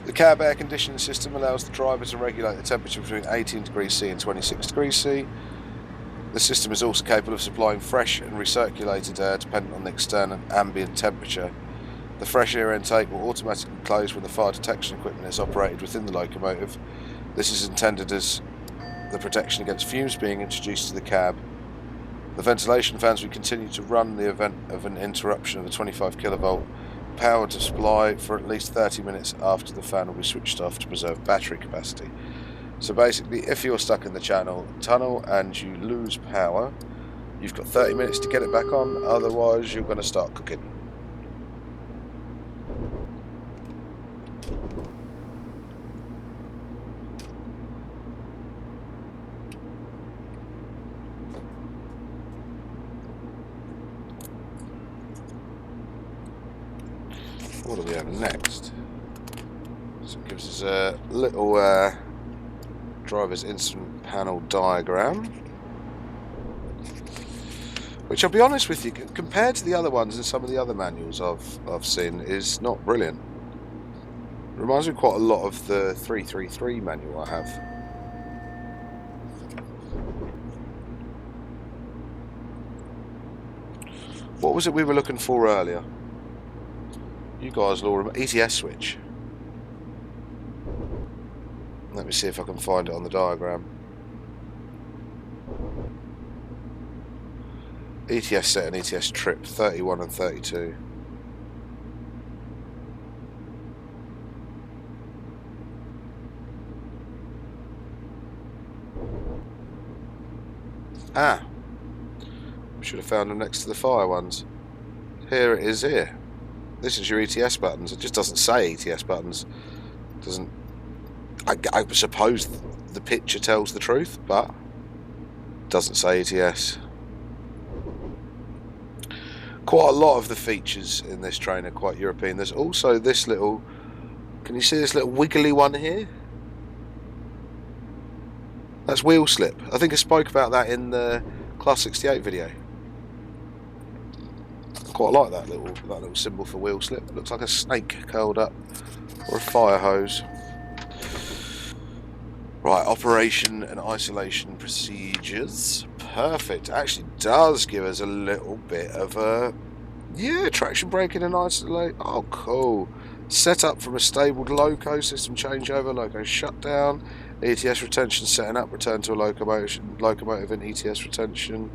The cab air conditioning system allows the driver to regulate the temperature between 18 degrees C and 26 degrees C. The system is also capable of supplying fresh and recirculated air dependent on the external ambient temperature. The fresh air intake will automatically close when the fire detection equipment is operated within the locomotive. This is intended as the protection against fumes being introduced to the cab. The ventilation fans will continue to run in the event of an interruption of the 25 kV power supply for at least 30 minutes after the fan will be switched off to preserve battery capacity. So basically, if you're stuck in the tunnel and you lose power, you've got 30 minutes to get it back on, otherwise you're going to start cooking. What do we have next? So it gives us a little driver's instrument panel diagram, which I'll be honest with you, compared to the other ones and some of the other manuals I've seen, is not brilliant. It reminds me quite a lot of the 333 manual I have. What was it we were looking for earlier? You guys will all remember. ETS switch. Let me see if I can find it on the diagram. ETS set and ETS trip, 31 and 32. Ah, should have found them next to the fire ones. Here it is here. This is your ETS buttons. It just doesn't say ETS buttons. Doesn't. I suppose the picture tells the truth, but it doesn't say ETS. Quite a lot of the features in this train are quite European. There's also this little. Can you see this little wiggly one here? That's wheel slip. I think I spoke about that in the Class 68 video. Quite like that little symbol for wheel slip. It looks like a snake curled up, or a fire hose. Right, operation and isolation procedures. Perfect. Actually does give us a little bit of a traction braking and isolate. Oh, cool. Set up from a stabled loco, system changeover, loco shutdown, ETS retention setting up, return to a locomotive in ETS retention.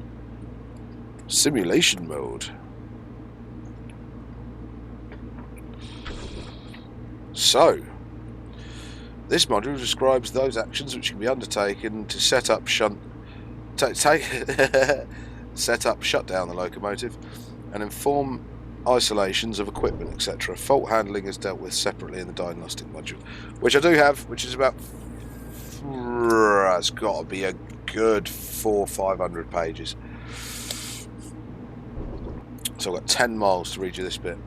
Simulation mode. So, this module describes those actions which can be undertaken to set up, set up, shut down the locomotive, and inform isolations of equipment, etc. Fault handling is dealt with separately in the diagnostic module, which I do have, which is about, it's got to be a good 400 or 500 pages. So I've got 10 miles to read you this bit.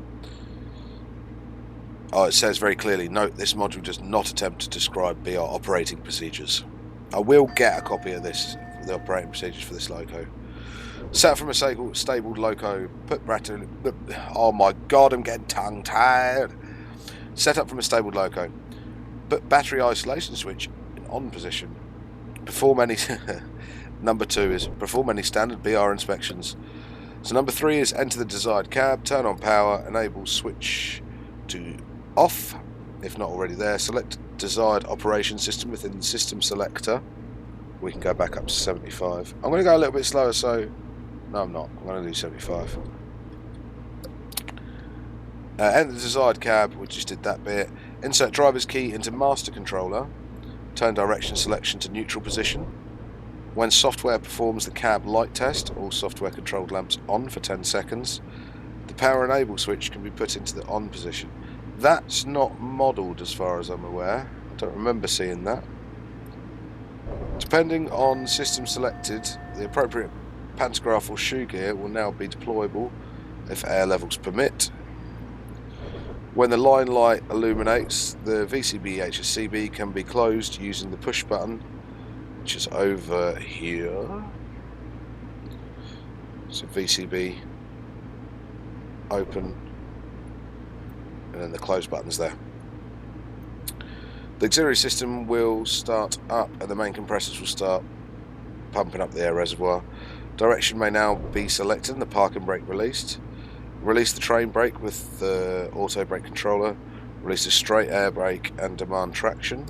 Oh, it says very clearly, note this module does not attempt to describe BR operating procedures. I will get a copy of this, the operating procedures for this loco. Set from a stabled loco, put battery. Oh my god, I'm getting tongue tied. Set up from a stabled loco, put battery isolation switch in on position. Perform any. Number 2 is perform any standard BR inspections. So number 3 is enter the desired cab, turn on power, enable switch to off if not already there. Select desired operation system within the system selector. We can go back up to 75. I'm going to go a little bit slower, so no, I'm not. I'm going to do 75. Enter the desired cab. We just did that bit. Insert driver's key into master controller. Turn direction selection to neutral position. When software performs the cab light test, all software controlled lamps on for 10 seconds. The power enable switch can be put into the on position. That's not modelled as far as I'm aware. I don't remember seeing that. Depending on system selected, the appropriate pantograph or shoe gear will now be deployable if air levels permit. When the line light illuminates, the VCB HSCB can be closed using the push button, which is over here. So VCB open, and then the close button's there. The auxiliary system will start up and the main compressors will start pumping up the air reservoir. Direction may now be selected and the parking brake released. Release the train brake with the auto brake controller. Release the straight air brake and demand traction.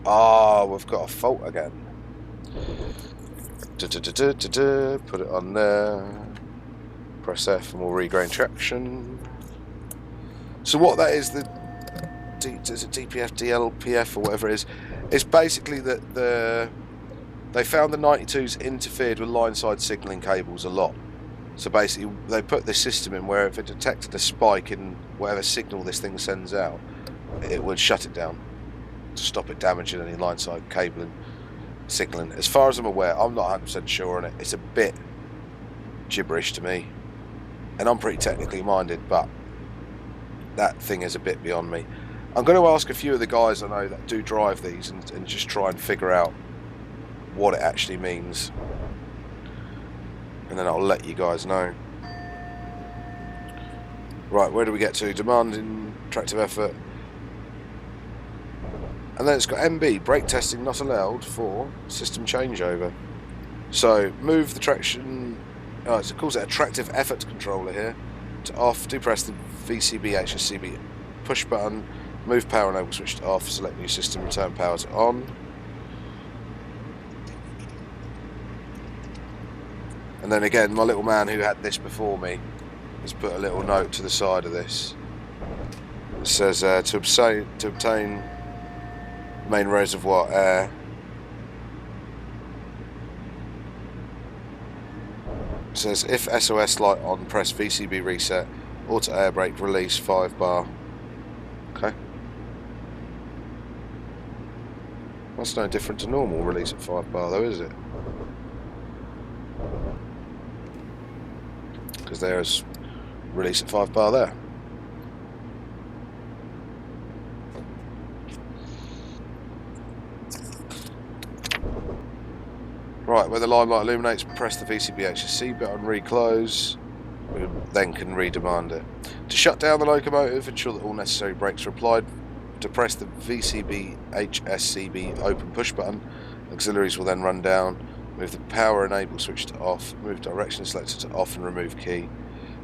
Ah, we've got a fault again. Put it on there. Press F and we'll regain traction. So what that is, is it DPF, DLPF or whatever it is basically that they found the 92s interfered with line side signalling cables a lot. So basically they put this system in where if it detected a spike in whatever signal this thing sends out, it would shut it down to stop it damaging any line side cabling, signalling. As far as I'm aware, I'm not 100% sure on it. It's a bit gibberish to me, and I'm pretty technically minded, but that thing is a bit beyond me. I'm going to ask a few of the guys I know that do drive these and just try and figure out what it actually means, and then I'll let you guys know. Right, where do we get to? Demanding tractive effort. And then it's got MB, brake testing not allowed for system changeover. So move the traction, it calls it a tractive effort controller here, to off, do press the VCB HSCB push button, move power enable switch to off, select new system, return power to on. And then again, my little man who had this before me has put a little note to the side of this. It says to obtain main reservoir air, it says if SOS light on, press VCB reset, auto air brake release 5 bar. Okay, that's no different to normal release at 5 bar though, is it? Because there's release at 5 bar there. Right, where the line light illuminates, press the VCB HSC button, reclose, we then can redemand it. To shut down the locomotive, ensure that all necessary brakes are applied. To press the VCB HSCB open push button, auxiliaries will then run down. Move the power enable switch to off, move direction selector to off and remove key.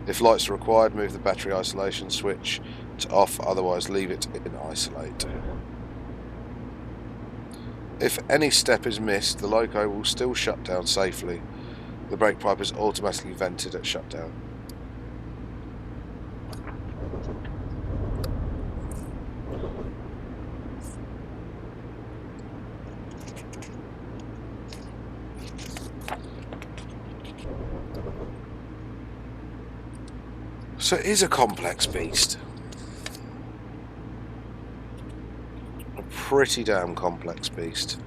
If lights are required, move the battery isolation switch to off, otherwise leave it in isolate. If any step is missed, the loco will still shut down safely. The brake pipe is automatically vented at shutdown. So it is a complex beast. A pretty damn complex beast.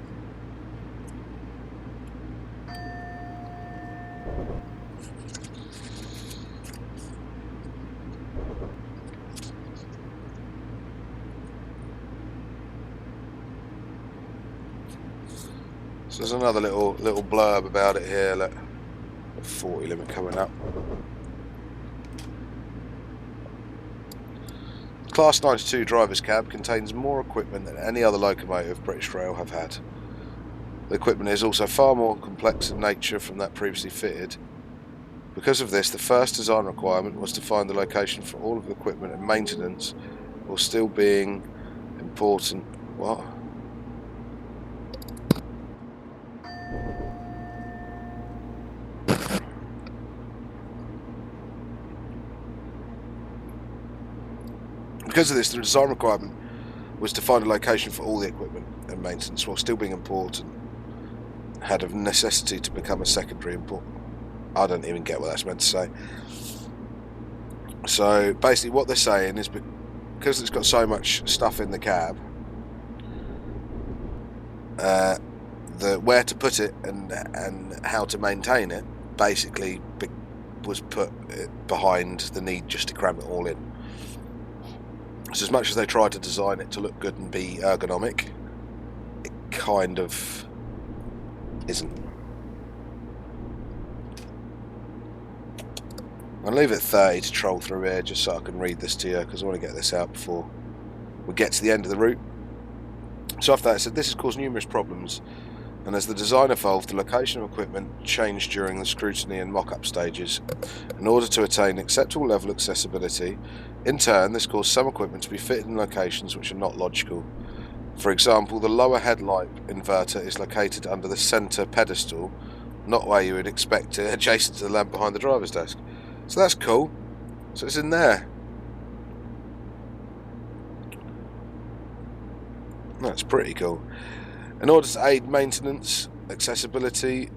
So there's another little blurb about it here. Look, 40 limit coming up. Class 92 driver's cab contains more equipment than any other locomotive British Rail have had. The equipment is also far more complex in nature from that previously fitted. Because of this, the first design requirement was to find the location for all of the equipment and maintenance, while still being important. What? Because of this, the design requirement was to find a location for all the equipment and maintenance while still being important, had of necessity to become a secondary import. I don't even get what that's meant to say. So basically what they're saying is because it's got so much stuff in the cab, where to put it and how to maintain it basically was put behind the need just to cram it all in. So as much as they tried to design it to look good and be ergonomic, it kind of isn't. I'll leave it at 30 to troll through here just so I can read this to you, because I want to get this out before we get to the end of the route. So after that, it said this has caused numerous problems, and as the design evolved, the location of equipment changed during the scrutiny and mock-up stages. In order to attain acceptable level of accessibility, in turn, this caused some equipment to be fitted in locations which are not logical. For example, the lower headlight inverter is located under the centre pedestal, not where you would expect it, adjacent to the lamp behind the driver's desk. So that's cool. So it's in there. That's pretty cool. In order to aid maintenance, accessibility...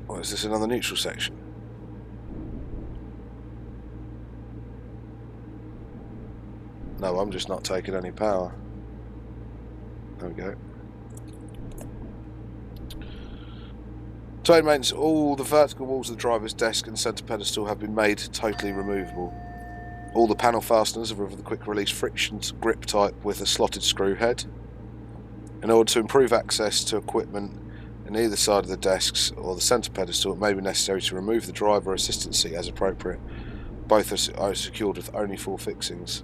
What is this, another neutral section? No, I'm just not taking any power. There we go. To aid maintenance, all the vertical walls of the driver's desk and centre pedestal have been made totally removable. All the panel fasteners are of the quick release friction grip type with a slotted screw head. In order to improve access to equipment in either side of the desks or the centre pedestal, it may be necessary to remove the driver assistance seat as appropriate. Both are secured with only 4 fixings.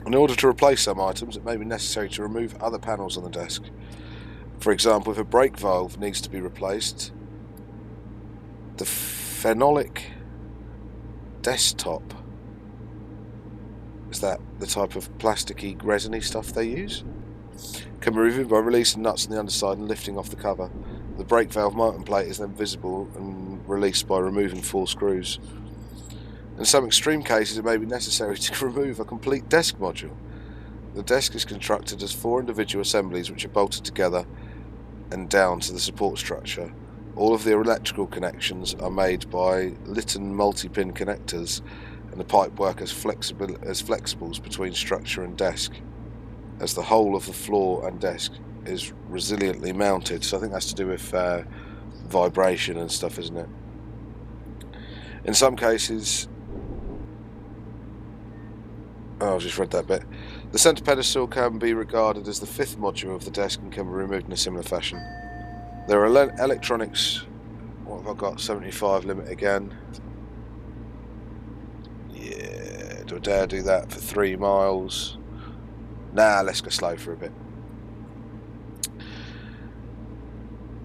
In order to replace some items, it may be necessary to remove other panels on the desk. For example, if a brake valve needs to be replaced, the phenolic desktop, is that the type of plasticky, resiny stuff they use? Can be removed by releasing nuts on the underside and lifting off the cover. The brake valve mounting plate is then visible and released by removing 4 screws. In some extreme cases, it may be necessary to remove a complete desk module. The desk is constructed as 4 individual assemblies which are bolted together and down to the support structure. All of the electrical connections are made by Lytton multi-pin connectors, and the pipe work as flexibles between structure and desk, as the whole of the floor and desk is resiliently mounted. So I think that's to do with vibration and stuff, isn't it? In some cases... Oh, I've just read that bit. The centre pedestal can be regarded as the 5th module of the desk and can be removed in a similar fashion. There are electronics... What have I got? 75 limit again. Yeah, do I dare do that for 3 miles? Nah, let's go slow for a bit.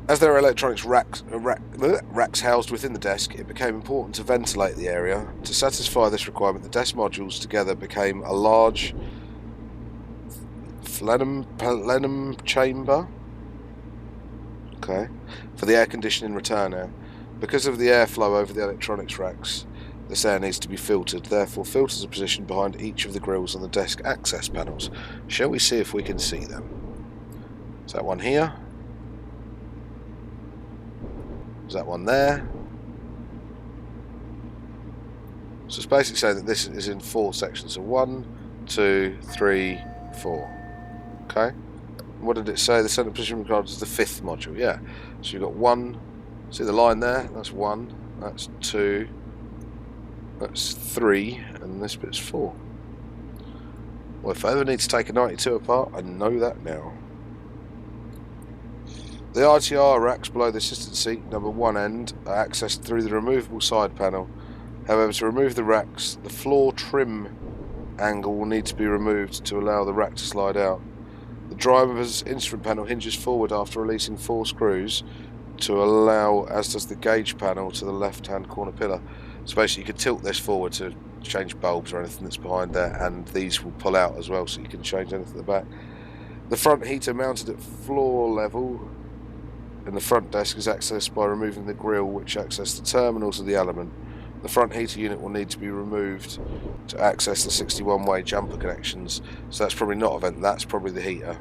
As there are electronics racks housed within the desk, it became important to ventilate the area. To satisfy this requirement, the desk modules together became a large plenum chamber, for the air conditioning return air. Because of the airflow over the electronics racks, this air needs to be filtered. Therefore, filters are positioned behind each of the grills on the desk access panels. Shall we see if we can see them? Is that one here? Is that one there? So it's basically saying that this is in 4 sections. So 1, 2, 3, 4. Okay. What did it say? The center position required is the 5th module. Yeah. So you've got 1. See the line there? That's 1. That's 2. That's 3. And this bit's 4. Well, if I ever need to take a 92 apart, I know that now. The ITR racks below the assistant seat number 1 end are accessed through the removable side panel. However, to remove the racks, the floor trim angle will need to be removed to allow the rack to slide out. The driver's instrument panel hinges forward after releasing 4 screws to allow, as does the gauge panel, to the left-hand corner pillar. So basically you can tilt this forward to change bulbs or anything that's behind there, and these will pull out as well, so you can change anything at the back. The front heater mounted at floor level in the front desk is accessed by removing the grill which access the terminals of the element. The front heater unit will need to be removed to access the 61-way jumper connections. So that's probably not a vent, that's probably the heater.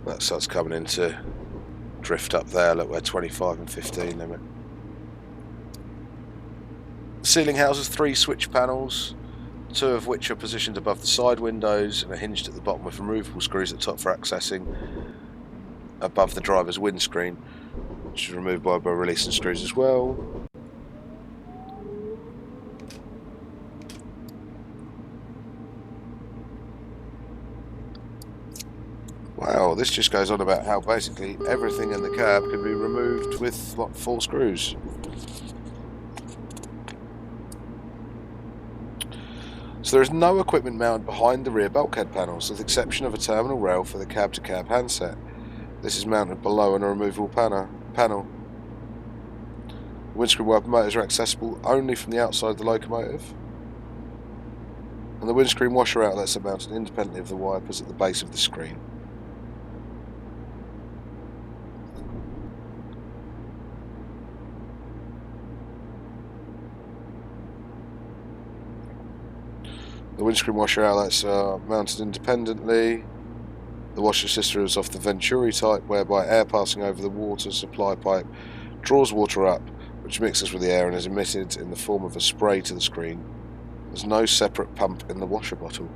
That starts coming into drift up there. Look, we're 25 and 15 limit. The ceiling houses 3 switch panels, 2 of which are positioned above the side windows and are hinged at the bottom with removable screws at the top for accessing above the driver's windscreen, which is removed by releasing screws as well. Wow, this just goes on about how basically everything in the cab can be removed with, what, 4 screws. So there is no equipment mounted behind the rear bulkhead panels, with the exception of a terminal rail for the cab-to-cab handset. This is mounted below on a removable panel. Windscreen wiper motors are accessible only from the outside of the locomotive. And the windscreen washer outlets are mounted independently of the wipers at the base of the screen. The windscreen washer outlets are mounted independently. The washer system is of the Venturi type, whereby air passing over the water supply pipe draws water up, which mixes with the air and is emitted in the form of a spray to the screen. There's no separate pump in the washer bottle.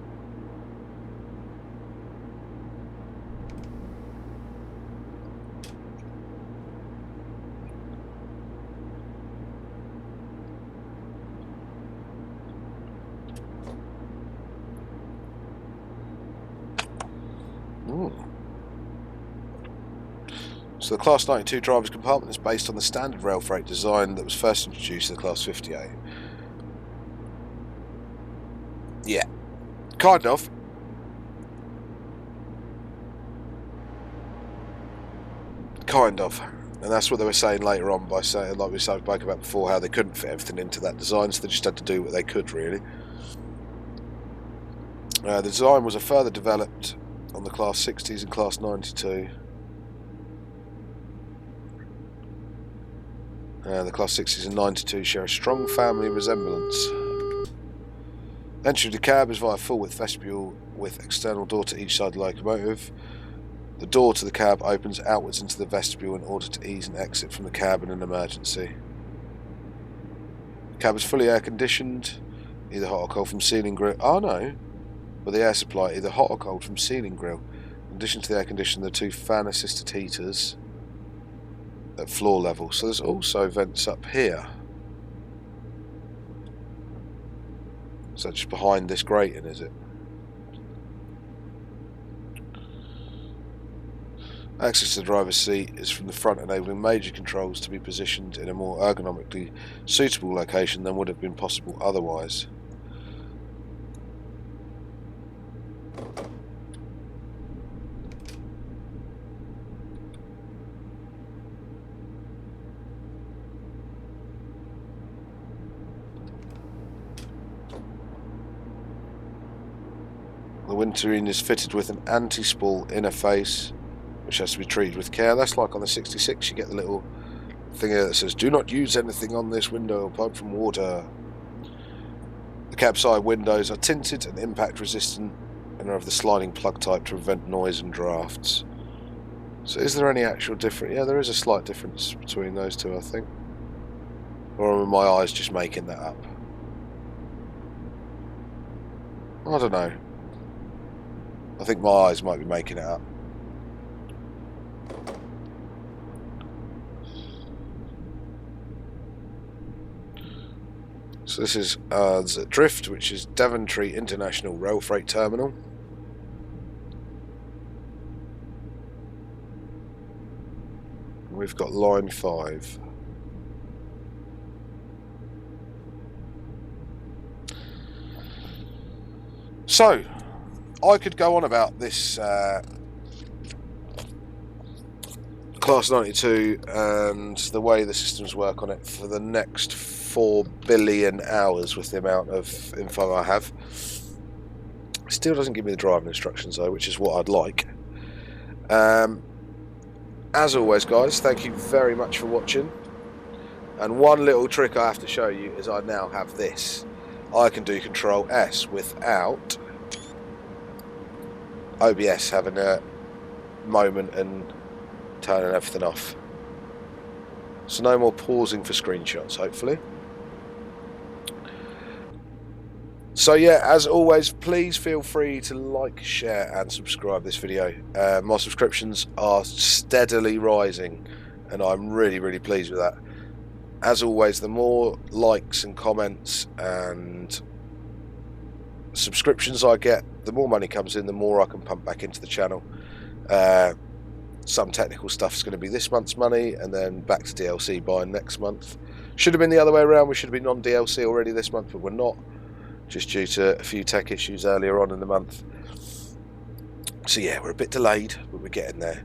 So the Class 92 driver's compartment is based on the standard rail freight design that was first introduced in the Class 58. Yeah, kind of. Kind of. And that's what they were saying later on by saying, like we spoke about before, how they couldn't fit everything into that design, so they just had to do what they could, really. The design was further developed on the Class 60s and Class 92. The Class 60s and 92 share a strong family resemblance. Entry to the cab is via full-width vestibule with external door to each side of the locomotive. The door to the cab opens outwards into the vestibule in order to ease an exit from the cab in an emergency. The cab is fully air-conditioned, either hot or cold from ceiling grill. Oh no, with the air supply either hot or cold from ceiling grill. In addition to the air conditioner, there are 2 fan-assisted heaters at floor level. So there's also vents up here. So just behind this grating, is it? Access to the driver's seat is from the front, enabling major controls to be positioned in a more ergonomically suitable location than would have been possible otherwise. The windscreen is fitted with an anti-spool interface, which has to be treated with care. That's like on the 66, you get the little thing here that says, do not use anything on this window apart from water. The cab side windows are tinted and impact resistant and are of the sliding plug type to prevent noise and drafts. So is there any actual difference? Yeah, there is a slight difference between those two, I think. Or are my eyes just making that up? I don't know. I think my eyes might be making it up. So this is Drift, which is Daventry International Rail Freight Terminal. We've got line 5. So, I could go on about this Class 92 and the way the systems work on it for the next 4 billion hours with the amount of info I have. Still doesn't give me the driving instructions though, which is what I'd like. As always guys, thank you very much for watching. And one little trick I have to show you is I now have this. I can do Control S without OBS having a moment and turning everything off. So no more pausing for screenshots, hopefully. So yeah, as always, please feel free to like, share and subscribe this video. My subscriptions are steadily rising and I'm really pleased with that. As always, the more likes and comments and subscriptions I get, the more money comes in, the more I can pump back into the channel. Some technical stuff is going to be this month's money and then back to DLC by next month. Should have been the other way around. We should have been on DLC already this month, but we're not, just due to a few tech issues earlier on in the month. So yeah, we're a bit delayed, but we're getting there.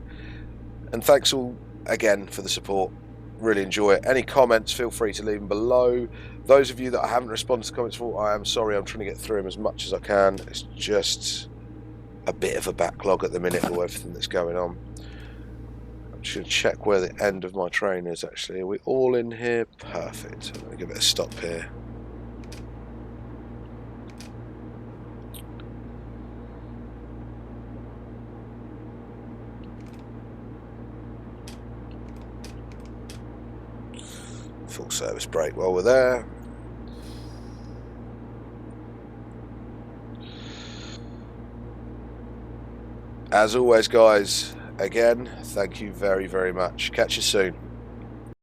And thanks all again for the support. Really enjoy it. Any comments, feel free to leave them below. Those of you that I haven't responded to comments for, I am sorry. I'm trying to get through them as much as I can. It's just a bit of a backlog at the minute with everything that's going on. I'm just going to check where the end of my train is actually. Are we all in here? Perfect. I'm going to give it a stop here. Full service brake while we're there. As always guys, again, thank you very much. Catch you soon.